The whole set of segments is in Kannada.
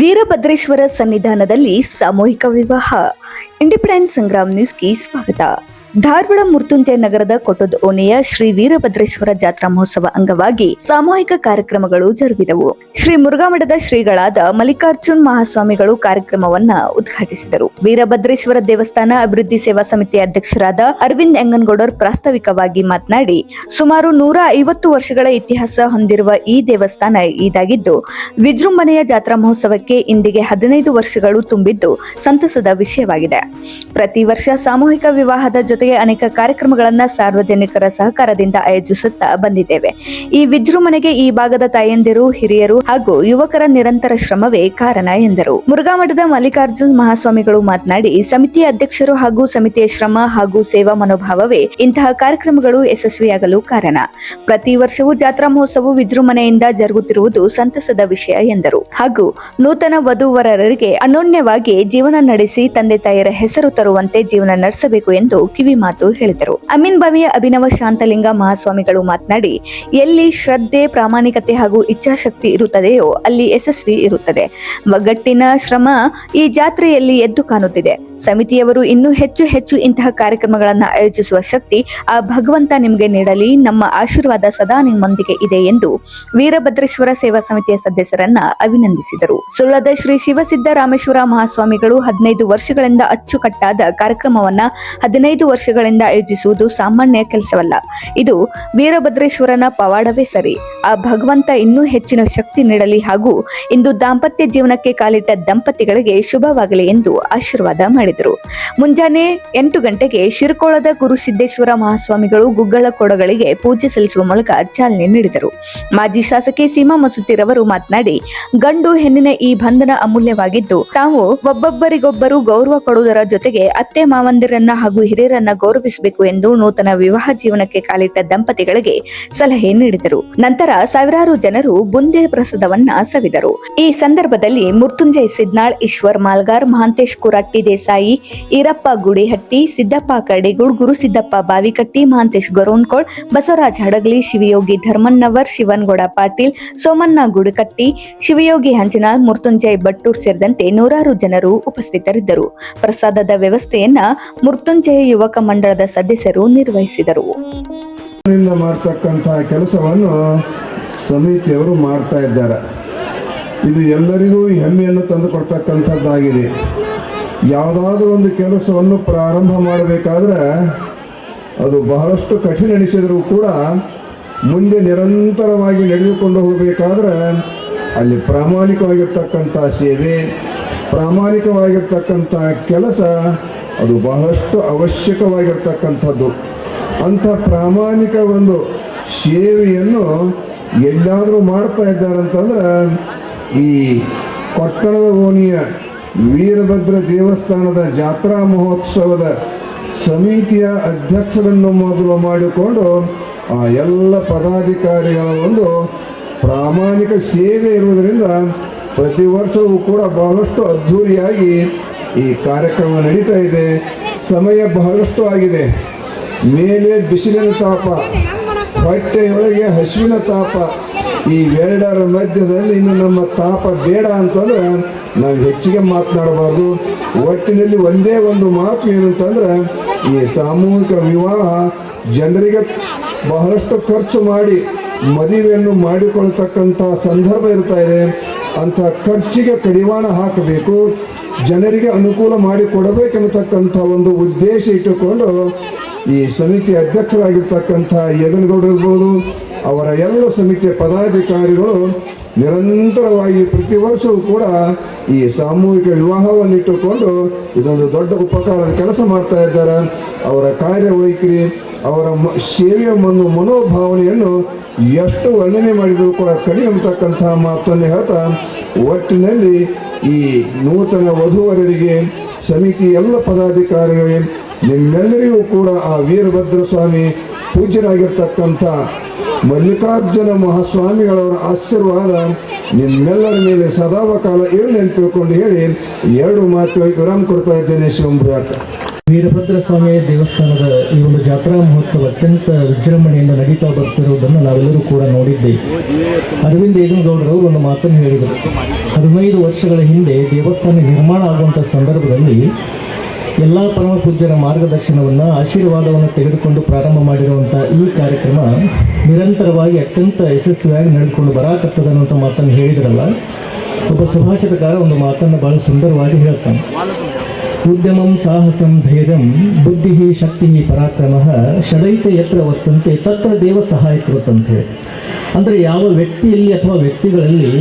ವೀರಭದ್ರೇಶ್ವರ ಸನ್ನಿಧಾನದಲ್ಲಿ ಸಾಮೂಹಿಕ ವಿವಾಹ. ಇಂಡಿಪೆಂಡೆಂಟ್ ಸಂಗ್ರಾಮ್ ನ್ಯೂಸ್ಗೆ ಸ್ವಾಗತ. ಧಾರವಾಡ ಮುರ್ತುಂಜಯ ನಗರದ ಕೊಟ್ಟದ ಓಣಿಯ ಶ್ರೀ ವೀರಭದ್ರೇಶ್ವರ ಜಾತ್ರಾ ಮಹೋತ್ಸವ ಅಂಗವಾಗಿ ಸಾಮೂಹಿಕ ಕಾರ್ಯಕ್ರಮಗಳು ಜರುಗಿದವು. ಶ್ರೀ ಮುರುಘಾಮಠದ ಶ್ರೀಗಳಾದ ಮಲ್ಲಿಕಾರ್ಜುನ್ ಮಹಾಸ್ವಾಮಿಗಳು ಕಾರ್ಯಕ್ರಮವನ್ನ ಉದ್ಘಾಟಿಸಿದರು. ವೀರಭದ್ರೇಶ್ವರ ದೇವಸ್ಥಾನ ಅಭಿವೃದ್ಧಿ ಸೇವಾ ಸಮಿತಿ ಅಧ್ಯಕ್ಷರಾದ ಅರವಿಂದ್ ಎಂಗನಗೌಡರ್ ಪ್ರಾಸ್ತಾವಿಕವಾಗಿ ಮಾತನಾಡಿ, ಸುಮಾರು 150 ವರ್ಷಗಳ ಇತಿಹಾಸ ಹೊಂದಿರುವ ಈ ದೇವಸ್ಥಾನ ಇದಾಗಿದ್ದು, ವಿಜೃಂಭಣೆಯ ಜಾತ್ರಾ ಮಹೋತ್ಸವಕ್ಕೆ ಇಂದಿಗೆ 15 ವರ್ಷಗಳು ತುಂಬಿದ್ದು ಸಂತಸದ ವಿಷಯವಾಗಿದೆ. ಪ್ರತಿ ವರ್ಷ ಸಾಮೂಹಿಕ ವಿವಾಹದ ಜೊತೆಗೆ ಅನೇಕ ಕಾರ್ಯಕ್ರಮಗಳನ್ನು ಸಾರ್ವಜನಿಕರ ಸಹಕಾರದಿಂದ ಆಯೋಜಿಸುತ್ತಾ ಬಂದಿದ್ದೇವೆ. ಈ ವಿಜೃಂಭಣೆಗೆ ಈ ಭಾಗದ ತಾಯಂದಿರು, ಹಿರಿಯರು ಹಾಗೂ ಯುವಕರ ನಿರಂತರ ಶ್ರಮವೇ ಕಾರಣ ಎಂದರು. ಮುರುಘಾಮಠದ ಮಲ್ಲಿಕಾರ್ಜುನ್ ಮಹಾಸ್ವಾಮಿಗಳು ಮಾತನಾಡಿ, ಸಮಿತಿಯ ಅಧ್ಯಕ್ಷರು ಹಾಗೂ ಸಮಿತಿಯ ಶ್ರಮ ಹಾಗೂ ಸೇವಾ ಮನೋಭಾವವೇ ಇಂತಹ ಕಾರ್ಯಕ್ರಮಗಳು ಯಶಸ್ವಿಯಾಗಲು ಕಾರಣ. ಪ್ರತಿ ವರ್ಷವೂ ಜಾತ್ರಾ ಮಹೋತ್ಸವ ವಿಜೃಂಭಣೆಯಿಂದ ಜರುಗುತ್ತಿರುವುದು ಸಂತಸದ ವಿಷಯ ಎಂದರು. ಹಾಗೂ ನೂತನ ವಧುವರರಿಗೆ ಅನೋನ್ಯವಾಗಿ ಜೀವನ ನಡೆಸಿ ತಂದೆ ತಾಯಿಯರ ಹೆಸರು ತರುವಂತೆ ಜೀವನ ನಡೆಸಬೇಕು ಎಂದು ಕಿವಿ ಮಾತು ಹೇಳಿದರು. ಅಮೀನ್ ಬಾವಿಯ ಅಭಿನವ ಶಾಂತಲಿಂಗ ಮಹಾಸ್ವಾಮಿಗಳು ಮಾತನಾಡಿ, ಎಲ್ಲಿ ಶ್ರದ್ಧೆ, ಪ್ರಾಮಾಣಿಕತೆ ಹಾಗೂ ಇಚ್ಛಾಶಕ್ತಿ ಇರುತ್ತದೆಯೋ ಅಲ್ಲಿ ಯಶಸ್ವಿ ಇರುತ್ತದೆ. ಒಗ್ಗಟ್ಟಿನ ಶ್ರಮ ಈ ಜಾತ್ರೆಯಲ್ಲಿ ಎದ್ದು ಕಾಣುತ್ತಿದೆ. ಸಮಿತಿಯವರು ಇನ್ನೂ ಹೆಚ್ಚು ಇಂತಹ ಕಾರ್ಯಕ್ರಮಗಳನ್ನು ಆಯೋಜಿಸುವ ಶಕ್ತಿ ಆ ಭಗವಂತ ನಿಮಗೆ ನೀಡಲಿ. ನಮ್ಮ ಆಶೀರ್ವಾದ ಸದಾ ನಿಮ್ಮೊಂದಿಗೆ ಇದೆ ಎಂದು ವೀರಭದ್ರೇಶ್ವರ ಸೇವಾ ಸಮಿತಿಯ ಸದಸ್ಯರನ್ನ ಅಭಿನಂದಿಸಿದರು. ಸುಳ್ಳದ ಶ್ರೀ ಶಿವಸಿದ್ದರಾಮೇಶ್ವರ ಮಹಾಸ್ವಾಮಿಗಳು 15 ವರ್ಷಗಳಿಂದ ಅಚ್ಚುಕಟ್ಟಾದ ಕಾರ್ಯಕ್ರಮವನ್ನ 15 ವರ್ಷಗಳಿಂದ ಆಯೋಜಿಸುವುದು ಸಾಮಾನ್ಯ ಕೆಲಸವಲ್ಲ. ಇದು ವೀರಭದ್ರೇಶ್ವರನ ಪವಾಡವೇ ಸರಿ. ಆ ಭಗವಂತ ಇನ್ನೂ ಹೆಚ್ಚಿನ ಶಕ್ತಿ ನೀಡಲಿ ಹಾಗೂ ಇಂದು ದಾಂಪತ್ಯ ಜೀವನಕ್ಕೆ ಕಾಲಿಟ್ಟ ದಂಪತಿಗಳಿಗೆ ಶುಭವಾಗಲಿ ಎಂದು ಆಶೀರ್ವಾದ ಮಾಡಿದರು. ಮುಂಜಾನೆ 8 ಗಂಟೆಗೆ ಶಿರಕೋಳದ ಗುರುಸಿದ್ದೇಶ್ವರ ಮಹಾಸ್ವಾಮಿಗಳು ಗುಗ್ಗಳ ಕೊಡಗಳಿಗೆ ಪೂಜೆ ಸಲ್ಲಿಸುವ ಮೂಲಕ ಚಾಲನೆ ನೀಡಿದರು. ಮಾಜಿ ಶಾಸಕಿ ಸೀಮಾ ಮಸೂತಿರವರು ಮಾತನಾಡಿ, ಗಂಡು ಹೆಣ್ಣಿನ ಈ ಬಂಧನ ಅಮೂಲ್ಯವಾಗಿದ್ದು, ತಾವು ಒಬ್ಬೊಬ್ಬರಿಗೊಬ್ಬರು ಗೌರವ ಕೊಡುವುದರ ಜೊತೆಗೆ ಅತ್ತೆ ಮಾವಂದಿರನ್ನ ಹಾಗೂ ಹಿರಿಯರನ್ನ ಗೌರವಿಸಬೇಕು ಎಂದು ನೂತನ ವಿವಾಹ ಜೀವನಕ್ಕೆ ಕಾಲಿಟ್ಟ ದಂಪತಿಗಳಿಗೆ ಸಲಹೆ ನೀಡಿದರು. ನಂತರ ಸಾವಿರಾರು ಜನರು ಬುಂದೆ ಪ್ರಸಾದವನ್ನ ಸವಿದರು. ಈ ಸಂದರ್ಭದಲ್ಲಿ ಮುರ್ತುಂಜಯ ಸಿದ್ನಾಳ್, ಈಶ್ವರ್ ಮಾಲ್ಗಾರ್, ಮಹಾಂತೇಶ್ ಕುರಟ್ಟಿ ದೇಸಾಯಿ, ಈರಪ್ಪ ಗುಡಿಹಟ್ಟಿ, ಸಿದ್ದಪ್ಪ ಕರಡಿಗುಡ್, ಗುರುಸಿದ್ದಪ್ಪ ಬಾವಿಕಟ್ಟಿ, ಮಹಾಂತೇಶ್ ಗೊರೋನ್ಕೋಳ್, ಬಸವರಾಜ್ ಹಡಗಲಿ, ಶಿವಯೋಗಿ ಧರ್ಮನ್ನವರ್, ಶಿವನಗೌಡ ಪಾಟೀಲ್, ಸೋಮಣ್ಣ ಗುಡಿಕಟ್ಟಿ, ಶಿವಯೋಗಿ ಹಂಚನಾಳ್, ಮುರ್ತುಂಜಯ ಬಟ್ಟೂರ್ ಸೇರಿದಂತೆ ನೂರಾರು ಜನರು ಉಪಸ್ಥಿತರಿದ್ದರು. ಪ್ರಸಾದದ ವ್ಯವಸ್ಥೆಯನ್ನ ಮುರ್ತುಂಜಯ ಯುವಕ ಮಂಡಳದ ಸದಸ್ಯರು ನಿರ್ವಹಿಸಿದರು. ಮಾಡ್ತಕ್ಕಂತಹ ಕೆಲಸವನ್ನು ಸಮಿತಿಯವರು ಮಾಡ್ತಾ ಇದ್ದಾರೆ. ಇದು ಎಲ್ಲರಿಗೂ ಹೆಮ್ಮೆಯನ್ನು ತಂದುಕೊಡ್ತಕ್ಕಂಥದ್ದಾಗಿದೆ. ಯಾವುದಾದ್ರೂ ಒಂದು ಕೆಲಸವನ್ನು ಪ್ರಾರಂಭ ಮಾಡಬೇಕಾದ್ರೆ ಅದು ಬಹಳಷ್ಟು ಕಠಿಣ ಎನಿಸಿದರೂ ಕೂಡ ಮುಂದೆ ನಿರಂತರವಾಗಿ ನಡೆದುಕೊಂಡು ಹೋಗಬೇಕಾದ್ರೆ ಅಲ್ಲಿ ಪ್ರಾಮಾಣಿಕವಾಗಿರ್ತಕ್ಕಂಥ ಸೇವೆ, ಪ್ರಾಮಾಣಿಕವಾಗಿರ್ತಕ್ಕಂಥ ಕೆಲಸ ಅದು ಬಹಳಷ್ಟು ಅವಶ್ಯಕವಾಗಿರ್ತಕ್ಕಂಥದ್ದು. ಅಂಥ ಪ್ರಾಮಾಣಿಕ ಒಂದು ಸೇವೆಯನ್ನು ಎಲ್ಲಾದರೂ ಮಾಡ್ತಾ ಇದ್ದಾರಂತಂದ್ರೆ ಈ ಕೊಟ್ಟಣದ ಓಣಿಯ ವೀರಭದ್ರ ದೇವಸ್ಥಾನದ ಜಾತ್ರಾ ಮಹೋತ್ಸವದ ಸಮಿತಿಯ ಅಧ್ಯಕ್ಷರನ್ನು ಮೊದಲು ಮಾಡಿಕೊಂಡು ಆ ಎಲ್ಲ ಪದಾಧಿಕಾರಿಗಳ ಒಂದು ಪ್ರಾಮಾಣಿಕ ಸೇವೆ ಇರುವುದರಿಂದ ಪ್ರತಿ ವರ್ಷವೂ ಕೂಡ ಬಹಳಷ್ಟು ಅದ್ಧೂರಿಯಾಗಿ ಈ ಕಾರ್ಯಕ್ರಮ ನಡೀತಾ ಇದೆ. ಸಮಯ ಬಹಳಷ್ಟು ಆಗಿದೆ. ಮೇಲೆ ಬಿಸಿಲಿನ ತಾಪ, ಹೊಟ್ಟೆಯೊಳಗೆ ಹಸಿವಿನ ತಾಪ, ಈ ಎರಡರ ಮಧ್ಯದಲ್ಲಿ ಇನ್ನು ನಮ್ಮ ತಾಪ ಬೇಡ ಅಂತಂದ್ರೆ ನಾವು ಹೆಚ್ಚಿಗೆ ಮಾತನಾಡಬಾರ್ದು. ಒಟ್ಟಿನಲ್ಲಿ ಒಂದೇ ಒಂದು ಮಾತು ಏನಂತಂದ್ರೆ, ಈ ಸಾಮೂಹಿಕ ವಿವಾಹ ಜನರಿಗೆ ಬಹಳಷ್ಟು ಖರ್ಚು ಮಾಡಿ ಮದುವೆಯನ್ನು ಮಾಡಿಕೊಳ್ತಕ್ಕಂಥ ಸಂದರ್ಭ ಇರ್ತಾ ಇದೆ. ಅಂಥ ಖರ್ಚಿಗೆ ಕಡಿವಾಣ ಹಾಕಬೇಕು, ಜನರಿಗೆ ಅನುಕೂಲ ಮಾಡಿಕೊಡಬೇಕೆನ್ನತಕ್ಕಂಥ ಒಂದು ಉದ್ದೇಶ ಇಟ್ಟುಕೊಂಡು ಈ ಸಮಿತಿ ಅಧ್ಯಕ್ಷರಾಗಿರ್ತಕ್ಕಂಥ ಯಗನಗೌಡರು ಇರ್ಬೋದು, ಅವರ ಎಲ್ಲ ಸಮಿತಿಯ ಪದಾಧಿಕಾರಿಗಳು ನಿರಂತರವಾಗಿ ಪ್ರತಿ ವರ್ಷವೂ ಕೂಡ ಈ ಸಾಮೂಹಿಕ ವಿವಾಹವನ್ನಿಟ್ಟುಕೊಂಡು ಇದೊಂದು ದೊಡ್ಡ ಉಪಕಾರದ ಕೆಲಸ ಮಾಡ್ತಾ ಇದ್ದಾರೆ. ಅವರ ಕಾರ್ಯವೈಖರಿ, ಅವರ ಸೇವೆಯ ಒಂದು ಮನೋಭಾವನೆಯನ್ನು ಎಷ್ಟು ವರ್ಣನೆ ಮಾಡಿದರೂ ಕೂಡ ಕಡಿಮೆ ಅಂತಕ್ಕಂಥ ಮಾತನ್ನು ಹೇಳ್ತಾ, ಒಟ್ಟಿನಲ್ಲಿ ಈ ನೂತನ ವಧುವರರಿಗೆ ಸಮಿತಿ ಎಲ್ಲ ಪದಾಧಿಕಾರಿಗಳಿಗೆ ನಿಮ್ಮೆಲ್ಲರಿಗೂ ಕೂಡ ಆ ವೀರಭದ್ರ ಸ್ವಾಮಿ ಪೂಜ್ಯರಾಗಿರ್ತಕ್ಕಂಥ ಮಲ್ಲಿಕಾರ್ಜುನ ಮಹಾಸ್ವಾಮಿಗಳವರ ಆಶೀರ್ವಾದ ನಿಮ್ಮೆಲ್ಲರ ಮೇಲೆ ಸದಾಕಾಲ ಇರಲಿ ಅಂತ ತಿಳ್ಕೊಂಡು ಹೇಳಿ 2 ಮಾತು ವಿರಾಮ ಕೊಡ್ತಾ ಇದ್ದೇನೆ. ಶಿವಂಭ್ರಾಟ. ವೀರಭದ್ರ ಸ್ವಾಮಿಯ ದೇವಸ್ಥಾನದ ಈ ಒಂದು ಜಾತ್ರಾ ಮಹೋತ್ಸವ ಅತ್ಯಂತ ವಿಜೃಂಭಣೆಯಿಂದ ನಡೀತಾ ಬರ್ತಿರುವುದನ್ನು ನಾವೆಲ್ಲರೂ ಕೂಡ ನೋಡಿದ್ದೇವೆ. ಅರವಿಂದ ಏಗನಗೌಡರವರು ಒಂದು ಮಾತನ್ನು ಹೇಳಿದರು. 15 ವರ್ಷಗಳ ಹಿಂದೆ ದೇವಸ್ಥಾನ ನಿರ್ಮಾಣ ಆಗುವಂಥ ಸಂದರ್ಭದಲ್ಲಿ ಎಲ್ಲ ಪರಮ ಪೂಜ್ಯರ ಮಾರ್ಗದರ್ಶನವನ್ನು ಆಶೀರ್ವಾದವನ್ನು ತೆಗೆದುಕೊಂಡು ಪ್ರಾರಂಭ ಮಾಡಿರುವಂಥ ಈ ಕಾರ್ಯಕ್ರಮ ನಿರಂತರವಾಗಿ ಅತ್ಯಂತ ಯಶಸ್ವಿಯಾಗಿ ನಡೆದುಕೊಂಡು ಬರಾಕತ್ತದ ಅನ್ನುವಂಥ ಮಾತನ್ನು ಹೇಳಿದ್ರಲ್ಲ. ಒಬ್ಬ ಸುಭಾಷಿತಕಾರ ಒಂದು ಮಾತನ್ನು ಬಹಳ ಸುಂದರವಾಗಿ ಹೇಳ್ತಾನೆ. ಉದ್ಯಮಂ ಸಾಹಸಂ ಧೈರ್ಯಂ ಬುದ್ಧಿ ಶಕ್ತಿ ಪರಾಕ್ರಮ ಷಡೈತೆ ಯತ್ರ ವರ್ತಂತೆ ತತ್ರ ದೇವ ಸಹಾಯಕೃತ್ ಅಂತ ಹೇಳಿ. ಅಂದರೆ ಯಾವ ವ್ಯಕ್ತಿಯಲ್ಲಿ ಅಥವಾ ವ್ಯಕ್ತಿಗಳಲ್ಲಿ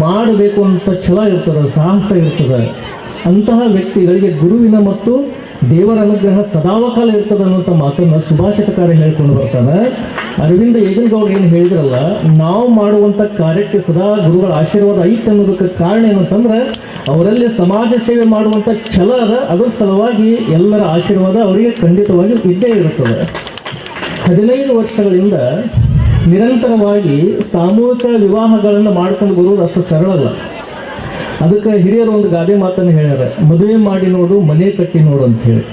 ಮಾಡಬೇಕು ಅಂತ ಛಲ ಇರ್ತದೆ, ಸಾಹಸ ಇರ್ತದೆ, ಅಂತಹ ವ್ಯಕ್ತಿಗಳಿಗೆ ಗುರುವಿನ ಮತ್ತು ದೇವರ ಅನುಗ್ರಹ ಸದಾವಕಾಲ ಇರ್ತದೆ ಅನ್ನುವಂಥ ಮಾತನ್ನು ಸುಭಾಷಿತಕಾರ ಹೇಳ್ಕೊಂಡು ಬರ್ತಾನೆ. ಅರವಿಂದ ಏಗನಗೌಡ ಏನು ಹೇಳಿದ್ರಲ್ಲ, ನಾವು ಮಾಡುವಂಥ ಕಾರ್ಯಕ್ಕೆ ಸದಾ ಗುರುಗಳ ಆಶೀರ್ವಾದ ಐತೆ ಅನ್ನೋದಕ್ಕೆ ಕಾರಣ ಏನಂತಂದ್ರೆ ಅವರಲ್ಲಿ ಸಮಾಜ ಸೇವೆ ಮಾಡುವಂಥ ಛಲ ಅದ. ಅದರ ಸಲುವಾಗಿ ಎಲ್ಲರ ಆಶೀರ್ವಾದ ಅವರಿಗೆ ಖಂಡಿತವಾಗಿ ಇದ್ದೇ ಇರುತ್ತದೆ. 15 ವರ್ಷಗಳಿಂದ ನಿರಂತರವಾಗಿ ಸಾಮೂಹಿಕ ವಿವಾಹಗಳನ್ನು ಮಾಡ್ಕೊಂಡು ಬರುವುದು ಅಷ್ಟು ಸರಳಲ್ಲ. ಅದಕ್ಕೆ ಹಿರಿಯರು ಒಂದು ಗಾದೆ ಮಾತನ್ನು ಹೇಳ್ಯಾರ, ಮದುವೆ ಮಾಡಿ ನೋಡು ಮನೆ ಕಟ್ಟಿ ನೋಡು ಅಂತ ಹೇಳಿ.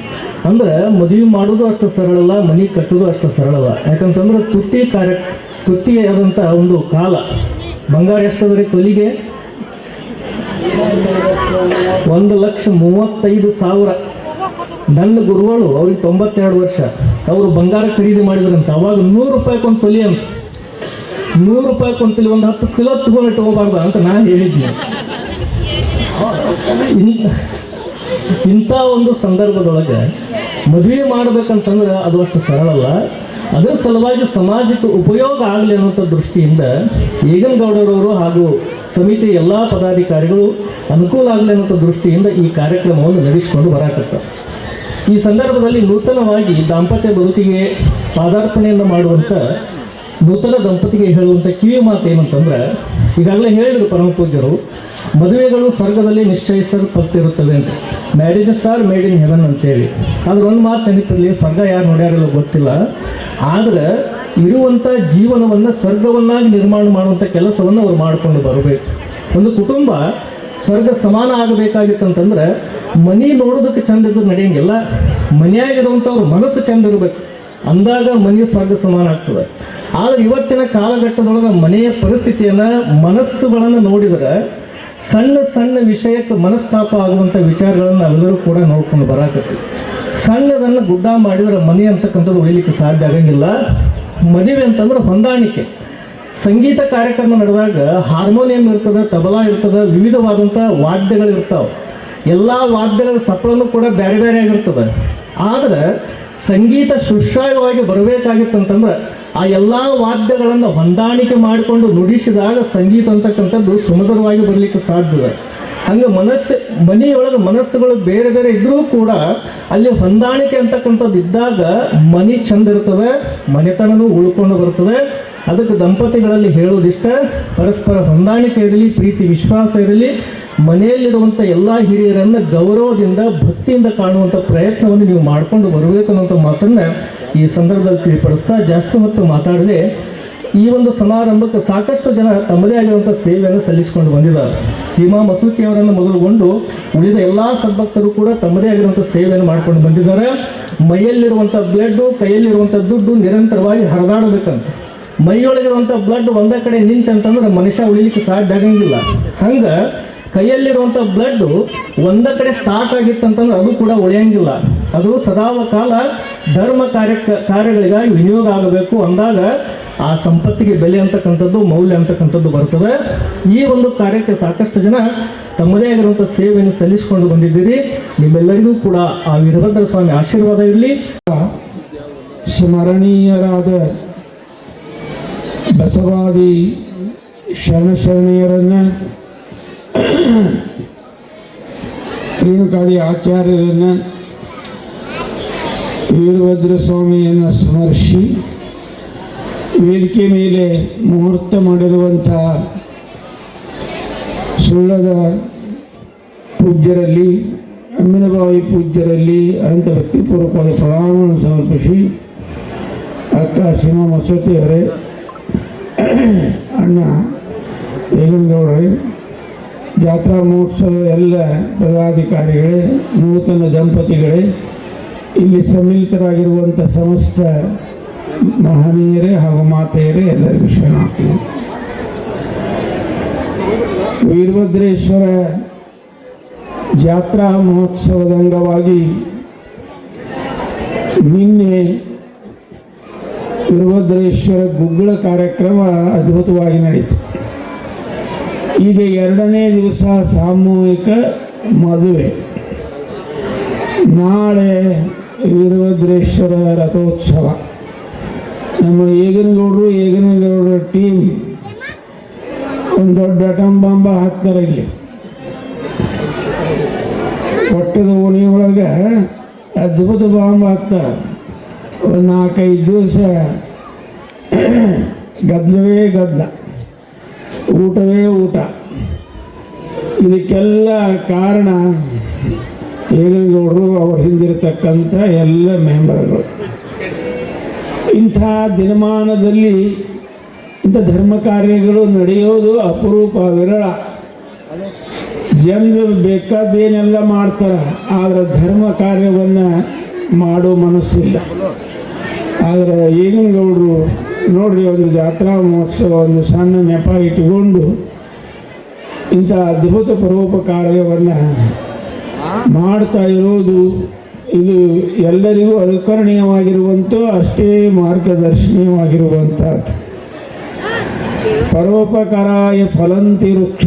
ಅಂದ್ರೆ ಮದುವೆ ಮಾಡೋದು ಅಷ್ಟು ಸರಳಲ್ಲ, ಮನೆ ಕಟ್ಟೋದು ಅಷ್ಟು ಸರಳಲ್ಲ. ಯಾಕಂತಂದ್ರೆ ತುಟ್ಟಿಗೆ ಆದಂಥ ಒಂದು ಕಾಲ. ಬಂಗಾರ ಎಷ್ಟಂದ್ರೆ ತೊಲಿಗೆ 1,35,000. ನನ್ನ ಗುರುಗಳು ಅವ್ರಿಗೆ 92 ವರ್ಷ, ಅವರು ಬಂಗಾರ ಖರೀದಿ ಮಾಡಿದ್ರಂತ. ಅವಾಗ 100 ರೂಪಾಯಿಗೊಂದು ತೊಲಿ ಅಂತ. 100 ರೂಪಾಯಿಗೊಂದು ತೊಲಿ ಒಂದು 10 ಕಿಲೋ ತಗೊಂಡು ಹೋಗ್ಬಾರ್ದ ಅಂತ ನಾನು ಹೇಳಿದ್ನಿ. ಇಂಥ ಒಂದು ಸಂದರ್ಭದೊಳಗೆ ಮದುವೆ ಮಾಡ್ಬೇಕಂತಂದ್ರೆ ಅದು ಅಷ್ಟು ಸರಳಲ್ಲ. ಅದರ ಸಲುವಾಗಿ ಸಮಾಜಕ್ಕೆ ಉಪಯೋಗ ಆಗಲಿ ಅನ್ನುವಂಥ ದೃಷ್ಟಿಯಿಂದ ಏಗನಗೌಡರವರು ಹಾಗೂ ಸಮಿತಿ ಎಲ್ಲ ಪದಾಧಿಕಾರಿಗಳು ಅನುಕೂಲ ಆಗಲಿ ಅನ್ನುವಂಥ ದೃಷ್ಟಿಯಿಂದ ಈ ಕಾರ್ಯಕ್ರಮವನ್ನು ನಡೆಸಿಕೊಂಡು ಬರಾಕತ್ತಾರೆ. ಈ ಸಂದರ್ಭದಲ್ಲಿ ನೂತನವಾಗಿ ದಾಂಪತ್ಯ ಬದುಕಿಗೆ ಪಾದಾರ್ಪಣೆಯನ್ನು ಮಾಡುವಂಥ ನೂತನ ದಂಪತಿಗೆ ಹೇಳುವಂಥ ಕಿವಿ ಮಾತು ಏನಂತಂದ್ರೆ, ಈಗಾಗಲೇ ಹೇಳಿದರು ಪರಮ ಪೂಜ್ಯರು, ಮದುವೆಗಳು ಸ್ವರ್ಗದಲ್ಲಿ ನಿಶ್ಚಯಿಸಲ್ಪಟ್ಟಿರುತ್ತವೆ ಅಂತ. Marriages are made in heaven ಅಂತೇಳಿ. ಆದ್ರೆ ಒಂದು ಮಾತು ನೆನಪಿರಲಿ, ಸ್ವರ್ಗ ಯಾರು ನೋಡ್ಯಾರಿಲ್ಲ ಗೊತ್ತಿಲ್ಲ, ಆದರೆ ಇರುವಂಥ ಜೀವನವನ್ನು ಸ್ವರ್ಗವನ್ನಾಗಿ ನಿರ್ಮಾಣ ಮಾಡುವಂಥ ಕೆಲಸವನ್ನು ಅವ್ರು ಮಾಡಿಕೊಂಡು ಬರಬೇಕು. ಒಂದು ಕುಟುಂಬ ಸ್ವರ್ಗ ಸಮಾನ ಆಗಬೇಕಾಗಿತ್ತಂತಂದ್ರೆ ಮನೆ ನೋಡೋದಕ್ಕೆ ಚಂದ ಇದ್ದು ನಡೆಯಂಗಿಲ್ಲ, ಮನೆಯಾಗಿರುವಂಥವ್ರ ಮನಸ್ಸು ಚಂದ ಇರಬೇಕು, ಅಂದಾಗ ಮನೆ ಸ್ವರ್ಗ ಸಮಾನ ಆಗ್ತದೆ. ಆದರೆ ಇವತ್ತಿನ ಕಾಲಘಟ್ಟದೊಳಗೆ ಮನೆಯ ಪರಿಸ್ಥಿತಿಯನ್ನು ಮನಸ್ಸುಗಳನ್ನು ನೋಡಿದರೆ ಸಣ್ಣ ಸಣ್ಣ ವಿಷಯಕ್ಕೆ ಮನಸ್ತಾಪ ಆಗುವಂಥ ವಿಚಾರಗಳನ್ನು ನಾವೆಲ್ಲರೂ ಕೂಡ ನೋಡ್ಕೊಂಡು ಬರಾಕತ್ತೀವಿ. ಸಣ್ಣದನ್ನು ಗುಡ್ಡ ಮಾಡಿದರೆ ಮನೆ ಅಂತಕ್ಕಂಥದ್ದು ಉಳಿಲಿಕ್ಕೆ ಸಾಧ್ಯ ಆಗಂಗಿಲ್ಲ. ಮದುವೆ ಅಂತಂದ್ರೆ ಹೊಂದಾಣಿಕೆ. ಸಂಗೀತ ಕಾರ್ಯಕ್ರಮ ನಡೆದಾಗ ಹಾರ್ಮೋನಿಯಂ ಇರ್ತದೆ, ತಬಲಾ ಇರ್ತದೆ, ವಿವಿಧವಾದಂಥ ವಾದ್ಯಗಳು ಇರ್ತಾವೆ. ಎಲ್ಲ ವಾದ್ಯಗಳ ಸಪ್ಪಳನ್ನು ಕೂಡ ಬೇರೆ ಬೇರೆ ಆಗಿರ್ತದೆ. ಆದರೆ ಸಂಗೀತ ಸುಶ್ರಾವ್ಯವಾಗಿ ಬರಬೇಕಾಗಿತ್ತಂತಂದ್ರೆ ಆ ಎಲ್ಲ ವಾದ್ಯಗಳನ್ನು ಹೊಂದಾಣಿಕೆ ಮಾಡಿಕೊಂಡು ನುಡಿಸಿದಾಗ ಸಂಗೀತ ಅಂತಕ್ಕಂಥದ್ದು ಸುಮಧುರವಾಗಿ ಬರಲಿಕ್ಕೆ ಸಾಧ್ಯದ. ಹಂಗೆ ಮನೆಯೊಳಗೆ ಮನಸ್ಸುಗಳು ಬೇರೆ ಬೇರೆ ಇದ್ರೂ ಕೂಡ ಅಲ್ಲಿ ಹೊಂದಾಣಿಕೆ ಅಂತಕ್ಕಂಥದ್ದು ಇದ್ದಾಗ ಮನೆ ಚಂದ ಇರ್ತದೆ, ಮನೆತನೂ ಉಳ್ಕೊಂಡು ಬರ್ತದೆ. ಅದಕ್ಕೆ ದಂಪತಿಗಳಲ್ಲಿ ಹೇಳೋದಿಷ್ಟ, ಪರಸ್ಪರ ಹೊಂದಾಣಿಕೆ ಇರಲಿ, ಪ್ರೀತಿ ವಿಶ್ವಾಸ ಇರಲಿ, ಮನೆಯಲ್ಲಿರುವಂಥ ಎಲ್ಲ ಹಿರಿಯರನ್ನು ಗೌರವದಿಂದ ಭಕ್ತಿಯಿಂದ ಕಾಣುವಂಥ ಪ್ರಯತ್ನವನ್ನು ನೀವು ಮಾಡಿಕೊಂಡು ಬರಬೇಕು ಅನ್ನೋಂಥ ಮಾತನ್ನು ಈ ಸಂದರ್ಭದಲ್ಲಿ ತಿಳಿಪಡಿಸ್ತಾ ಜಾಸ್ತಿ ಹೊತ್ತು ಮಾತಾಡದೆ ಈ ಒಂದು ಸಮಾರಂಭಕ್ಕೆ ಸಾಕಷ್ಟು ಜನ ತಮ್ಮದೇ ಆಗಿರುವಂಥ ಸೇವೆಯನ್ನು ಸಲ್ಲಿಸಿಕೊಂಡು ಬಂದಿದ್ದಾರೆ. ಸೀಮಾ ಮಸೂಕಿಯವರನ್ನು ಮೊದಲುಗೊಂಡು ಉಳಿದ ಎಲ್ಲ ಸದ್ಭಕ್ತರು ಕೂಡ ತಮ್ಮದೇ ಆಗಿರುವಂಥ ಸೇವೆಯನ್ನು ಮಾಡ್ಕೊಂಡು ಬಂದಿದ್ದಾರೆ. ಮೈಯಲ್ಲಿರುವಂಥ ಬ್ಲಡ್ಡು, ಕೈಯಲ್ಲಿರುವಂಥ ದುಡ್ಡು ನಿರಂತರವಾಗಿ ಹರಿದಾಡಬೇಕಂತ. ಮೈಯೊಳಗಿರುವಂಥ ಬ್ಲಡ್ ಒಂದೇ ಕಡೆ ನಿಂತಂತಂದ್ರೆ ಮನುಷ್ಯ ಉಳಿಲಿಕ್ಕೆ ಸಾಧ್ಯ ಆಗಂಗಿಲ್ಲ. ಹಂಗೆ ಕೈಯಲ್ಲಿರುವಂಥ ಬ್ಲಡ್ ಒಂದೇ ಕಡೆ ಸ್ಟಾರ್ಟ್ ಆಗಿತ್ತಂತಂದ್ರೆ ಅದು ಕೂಡ ಉಳಿಯಂಗಿಲ್ಲ. ಅದು ಸದಾಕಾಲ ಧರ್ಮ ಕಾರ್ಯಗಳಿಗಾಗಿ ವಿನಿಯೋಗ ಆಗಬೇಕು. ಅಂದಾಗ ಆ ಸಂಪತ್ತಿಗೆ ಬೆಲೆ ಅಂತಕ್ಕಂಥದ್ದು, ಮೌಲ್ಯ ಅಂತಕ್ಕಂಥದ್ದು ಬರ್ತದೆ. ಈ ಒಂದು ಕಾರ್ಯಕ್ಕೆ ಸಾಕಷ್ಟು ಜನ ತಮ್ಮದೇ ಆಗಿರುವಂಥ ಸೇವೆಯನ್ನು ಸಲ್ಲಿಸಿಕೊಂಡು ಬಂದಿದ್ದೀರಿ. ನಿಮ್ಮೆಲ್ಲರಿಗೂ ಕೂಡ ಆ ವೀರಭದ್ರ ಸ್ವಾಮಿ ಆಶೀರ್ವಾದ ಇರಲಿ. ಸ್ಮರಣೀಯರಾದ ಬಸವಾದಿ ಶರಣಶರಣೀಯರನ್ನು, ರೇಣುಕಾದಿ ಆಚಾರ್ಯರನ್ನು, ವೀರಭದ್ರ ಸ್ವಾಮಿಯನ್ನು ಸ್ಮರಿಸಿ ವೇದಿಕೆ ಮೇಲೆ ಮುಹೂರ್ತ ಮಾಡಿರುವಂಥ ಸುಳ್ಳದ ಪೂಜ್ಯರಲ್ಲಿ, ಅಮ್ಮಿನಬಾವಿ ಪೂಜ್ಯರಲ್ಲಿ ಅನಂತ ಭಕ್ತಿಪೂರ್ವಕವಾದ ಪ್ರಣಾಮವನ್ನು ಸಮರ್ಪಿಸಿ, ಅಕ್ಕ ಸೀಮಾ ಮಸೂತಿಯವರೇ, ಅಣ್ಣ ಏಗನಗೌಡರೇ, ಜಾತ್ರಾ ಮಹೋತ್ಸವ ಎಲ್ಲ ಪದಾಧಿಕಾರಿಗಳೇ, ನೂತನ ದಂಪತಿಗಳೇ, ಇಲ್ಲಿ ಸಮ್ಮಿಲಿತರಾಗಿರುವಂಥ ಸಮಸ್ತ ಮಹನೀಯರೇ ಹಾಗೂ ಮಾತೆಯರೇ ಎಲ್ಲರಿಗೂ ಶರಣಾರ್ಥಿ. ವೀರಭದ್ರೇಶ್ವರ ಜಾತ್ರಾ ಮಹೋತ್ಸವದ ಅಂಗವಾಗಿ ನಿನ್ನೆ ವೀರಭದ್ರೇಶ್ವರ ಗುಗ್ಗಳ ಕಾರ್ಯಕ್ರಮ ಅದ್ಭುತವಾಗಿ ನಡೀತು. ಈಗ 2ನೇ ದಿವಸ ಸಾಮೂಹಿಕ ಮದುವೆ. ನಾಳೆ ವೀರಭದ್ರೇಶ್ವರ ರಥೋತ್ಸವ. ನಮ್ಮ ಏಗನಗೌಡರ ಟೀಮ್ ಒಂದು ದೊಡ್ಡ ಅಟಂಬಾಂಬ ಹಾಕ್ತಾರೆ. ಇಲ್ಲಿ ಪಟ್ಟದ ಓಣಿಯೊಳಗೆ ಅದ್ಭುತ ಬಾಂಬ ಹಾಕ್ತಾರೆ. ಒಂದು 4-5 ದಿವಸ ಗದ್ದಲವೇ ಗದ್ದಲ, ಊಟವೇ ಊಟ. ಇದಕ್ಕೆಲ್ಲ ಕಾರಣ ಏಗನಗೌಡರು, ಅವ್ರ ಹಿಂದಿರತಕ್ಕಂಥ ಎಲ್ಲ ಮೆಂಬರ್ಗಳು. ಇಂಥ ದಿನಮಾನದಲ್ಲಿ ಇಂಥ ಧರ್ಮ ಕಾರ್ಯಗಳು ನಡೆಯೋದು ಅಪರೂಪ, ವಿರಳ. ಜನರು ಬೇಕಾದೇನೆಲ್ಲ ಮಾಡ್ತಾರೆ, ಆದರೆ ಧರ್ಮ ಕಾರ್ಯವನ್ನು ಮಾಡೋ ಮನಸ್ಸಿಲ್ಲ. ಆದರೆ ಏಗನಗೌಡರು ನೋಡ್ರಿ, ಒಂದು ಜಾತ್ರಾ ಮಹೋತ್ಸವ ಒಂದು ಸಣ್ಣ ನೆಪ ಇಟ್ಟುಕೊಂಡು ಇಂಥ ಅದ್ಭುತ ಪರೋಪಕಾರ್ಯವನ್ನು ಮಾಡ್ತಾ ಇರೋದು ಇದು ಎಲ್ಲರಿಗೂ ಅನುಕರಣೀಯವಾಗಿರುವಂಥ, ಅಷ್ಟೇ ಮಾರ್ಗದರ್ಶನೀಯವಾಗಿರುವಂಥ. ಪರೋಪಕಾರಾಯ ಫಲಂತಿ ವೃಕ್ಷ,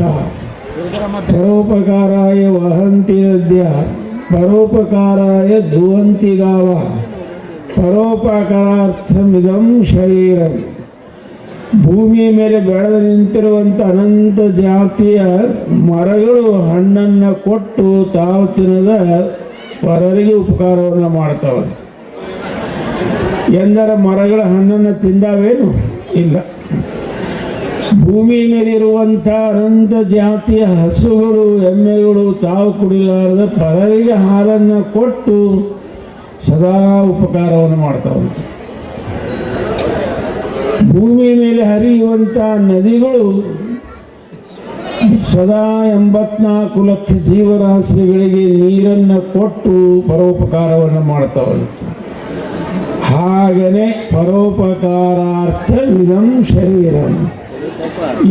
ಪರೋಪಕಾರಾಯ ವಹಂತಿ ನದ್ಯ, ಪರೋಪಕಾರಾಯ ಧುವಂತಿ ಗಾವ, ಪರೋಪಕಾರಾರ್ಥಮಿದಂ ಶರೀರಂ. ಭೂಮಿಯ ಮೇಲೆ ಬೆಳೆದು ನಿಂತಿರುವಂಥ ಅನಂತ ಜಾತಿಯ ಮರಗಳು ಹಣ್ಣನ್ನು ಕೊಟ್ಟು ತಾವು ತಿನ್ನದ ಪರರಿಗೆ ಉಪಕಾರವನ್ನು ಮಾಡ್ತಾವೆ. ಎಂದರ ಮರಗಳ ಹಣ್ಣನ್ನು ತಿಂದಾವೇನು? ಇಲ್ಲ. ಭೂಮಿ ಮೇಲಿರುವಂಥ ಅನಂತ ಜಾತಿಯ ಹಸುಗಳು, ಎಮ್ಮೆಗಳು ತಾವು ಕುಡಿಲಾರದ ಪರರಿಗೆ ಹಾಲನ್ನು ಕೊಟ್ಟು ಸದಾ ಉಪಕಾರವನ್ನು ಮಾಡ್ತಾವೆ. ಭೂಮಿ ಮೇಲೆ ಹರಿಯುವಂಥ ನದಿಗಳು ಸದಾ 84 ಲಕ್ಷ ಜೀವರಾಶಿಗಳಿಗೆ ನೀರನ್ನು ಕೊಟ್ಟು ಪರೋಪಕಾರವನ್ನು ಮಾಡ್ತಾವೆ. ಹಾಗನೇ ಪರೋಪಕಾರಾರ್ಥ ಇದಂ ಶರೀರ.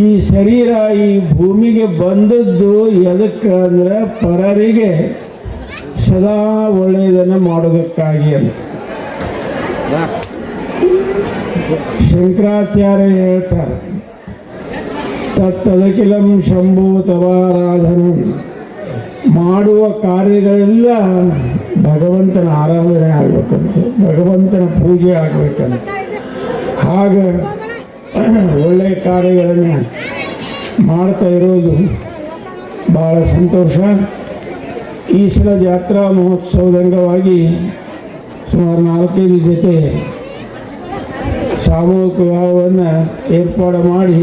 ಈ ಶರೀರ ಈ ಭೂಮಿಗೆ ಬಂದದ್ದು ಎದಕ್ಕೆ ಅಂದರೆ ಪರರಿಗೆ ಸದಾ ಒಳ್ಳೆಯದನ್ನು ಮಾಡೋದಕ್ಕಾಗಿ ಅಂತ. ಶಂಕರಾಚಾರ್ಯ ಹೇಳ್ತಾರೆ, ತತ್ತದಖಿಲಂ ಶಂಭೋ ತವಾರಾಧನ. ಮಾಡುವ ಕಾರ್ಯಗಳೆಲ್ಲ ಭಗವಂತನ ಆರಾಧನೆ ಆಗಬೇಕಂತೆ, ಭಗವಂತನ ಪೂಜೆ ಆಗಬೇಕಂತ. ಆಗ ಒಳ್ಳೆಯ ಕಾರ್ಯಗಳನ್ನು ಮಾಡ್ತಾ ಇರೋದು ಭಾಳ ಸಂತೋಷ. ಈ ಸಲ ಜಾತ್ರಾ ಮಹೋತ್ಸವದ ಅಂಗವಾಗಿ ಸುಮಾರು 4-5 ಜೊತೆ ಸಾಮೂಹಿಕ ವಿವಾಹವನ್ನು ಏರ್ಪಾಡು ಮಾಡಿ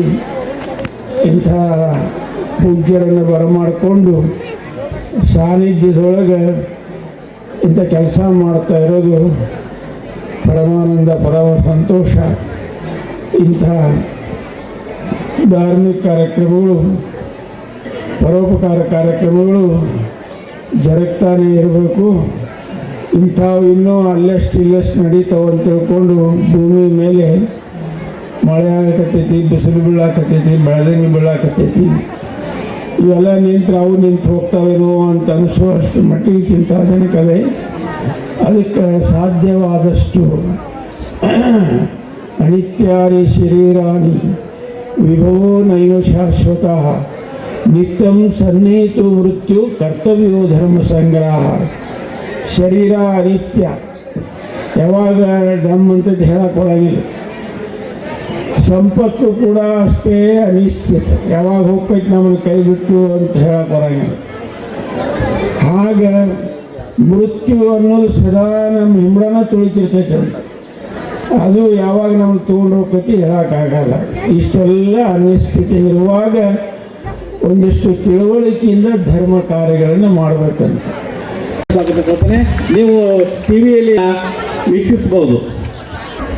ಇಂಥ ಪೂಜ್ಯರನ್ನು ಬರಮಾಡಿಕೊಂಡು ಸಾನ್ನಿಧ್ಯದೊಳಗೆ ಇಂಥ ಕೆಲಸ ಮಾಡ್ತಾ ಇರೋದು ಪರಮಾನಂದ, ಪರಮ ಸಂತೋಷ. ಇಂಥ ಧಾರ್ಮಿಕ ಕಾರ್ಯಕ್ರಮಗಳು, ಪರೋಪಕಾರ ಕಾರ್ಯಕ್ರಮಗಳು ಜರುಗ್ತಾನೆ ಇರಬೇಕು. ಇಂಥವು ಇನ್ನೂ ಅಲ್ಲಷ್ಟು ಇಲ್ಲಷ್ಟು ನಡೀತಾವೆ ಅಂತ ತಿಳ್ಕೊಂಡು ಭೂಮಿ ಮೇಲೆ ಮಳೆ ಆಗಕತ್ತೈತಿ, ಬಿಸಿಲು ಬೀಳಾಕತ್ತೈತಿ, ಬೆಳೆದಂಗೆ ಬೀಳಾಕತ್ತೈತಿ, ಇವೆಲ್ಲ ನಿಂತರೆ ಅವು ನಿಂತು ಹೋಗ್ತಾವೇನೋ ಅಂತ ಅನಿಸುವಷ್ಟು ಮಟ್ಟಿಗೆ ಚಿಂತಾಜನಕವೇ. ಅದಕ್ಕೆ ಸಾಧ್ಯವಾದಷ್ಟು ಅನಿತ್ಯಾನಿ ಶರೀರಾಣಿ ವಿಭವೋ ನೈವ ಶಾಶ್ವತ ನಿತ್ಯಂ ಸನ್ನಿಹಿತು ಮೃತ್ಯು ಕರ್ತವ್ಯೋ ಧರ್ಮ ಸಂಗ್ರಹ. ಶರೀರ ಅನಿತ್ಯ, ಯಾವಾಗ ಡಮ್ ಅಂತದ್ದು ಹೇಳಕ್ಕೆ ಬರೋಂಗಿಲ್ಲ. ಸಂಪತ್ತು ಕೂಡ ಅಷ್ಟೇ ಅನಿಶ್ಚಿತ, ಯಾವಾಗ ಹೋಗ್ಬೇಕು ನಮ್ಮನ್ನು ಕೈ ಬಿಟ್ಟು ಅಂತ ಹೇಳಕ್ಕೆ ಬರೋಂಗಿಲ್ಲ. ಹಾಗೆ ಮೃತ್ಯು ಅನ್ನೋದು ಸದಾ ನಮ್ಮ ಹಿಂಬಡನ ತುಳಿತಿರ್ತೈತೆ, ಅದು ಯಾವಾಗ ನಮ್ಗೆ ತೊಗೊಂಡು ಹೋಗ್ತೈತಿ ಹೇಳೋಕ್ಕಾಗಲ್ಲ. ಇಷ್ಟೆಲ್ಲ ಅನಿಶ್ಚಿತಿ ಇರುವಾಗ ಒಂದಿಷ್ಟು ತಿಳುವಳಿಕೆಯಿಂದ ಧರ್ಮ ಕಾರ್ಯಗಳನ್ನು ಮಾಡಬೇಕಂತ ನೀವು ಟಿವಿಯಲ್ಲಿ ವೀಕ್ಷಿಸಬಹುದು.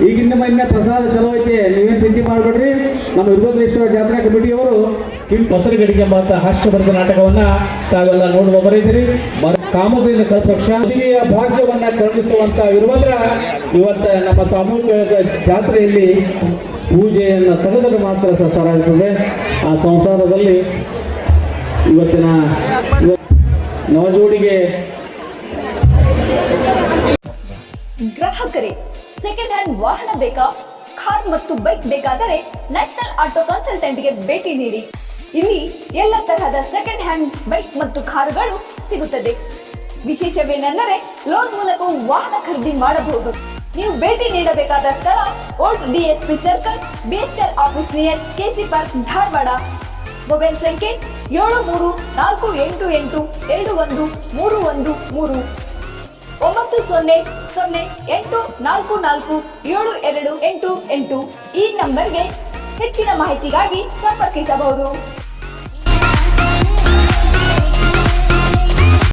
ಈಗಿನ ಮೊನ್ನೆ ಪ್ರಸಾದ ಚಲೋ ಐತಿ, ನೀವೇನು ಚಿಂತೆ ಮಾಡಬೇಡ್ರಿ. ನಮ್ಮ ವೀರಭದ್ರೇಶ್ವರ ಜಾತ್ರಾ ಕಮಿಟಿಯವರು ಹೊಸರಗಡಿಗೆ ಎಂಬಂತ ಹಾಸ್ಯಭರಿತ ನಾಟಕವನ್ನ ತಾವೆಲ್ಲ ನೋಡುವ ಬರೀತೀರಿ. ಕಾಮಧೇನು ಕಲ್ಪವೃಕ್ಷ ಮದುವೆಯ ಭಾಗ್ಯವನ್ನ ಕರುಣಿಸುವಂತ ವೀರಭದ್ರ ಇವತ್ತ ನಮ್ಮ ಸಾಮೂಹಿಕ ಜಾತ್ರೆಯಲ್ಲಿ ಪೂಜೆಯನ್ನು ತೆಗೆದಾಗ ಮಾತ್ರ ಸಂಸಾರ ಆಗ್ತದೆ. ಆ ಸಂಸಾರದಲ್ಲಿ ಇವತ್ತಿನ ನವಜೋಡಿಗೆ ಗ್ರಾಹಕರೇ, ಸೆಕೆಂಡ್ ಹ್ಯಾಂಡ್ ವಾಹನ ಬೇಕಾ? ಕಾರ್ ಮತ್ತು ಬೈಕ್ ಬೇಕಾದರೆ ನ್ಯಾಷನಲ್ ಆಟೋ ಕನ್ಸಲ್ಟೆಂಟ್ಗೆ ಭೇಟಿ ನೀಡಿ. ಇಲ್ಲಿ ಎಲ್ಲ ತರಹದ ಸೆಕೆಂಡ್ ಹ್ಯಾಂಡ್ ಬೈಕ್ ಮತ್ತು ಕಾರುಗಳು ಸಿಗುತ್ತದೆ. ವಿಶೇಷವೇನೆಂದರೆ ಲೋನ್ ಮೂಲಕ ವಾಹನ ಖರೀದಿ ಮಾಡಬಹುದು. ನೀವು ಭೇಟಿ ನೀಡಬೇಕಾದ ಸ್ಥಳ old DSP circle, BSL office near KC park, Dharwad. Mobile ಸಂಖ್ಯೆ 7348821313 9008447288. ಈ ನಂಬರ್ಗೆ ಹೆಚ್ಚಿನ ಮಾಹಿತಿಗಾಗಿ ಸಂಪರ್ಕಿಸಬಹುದು.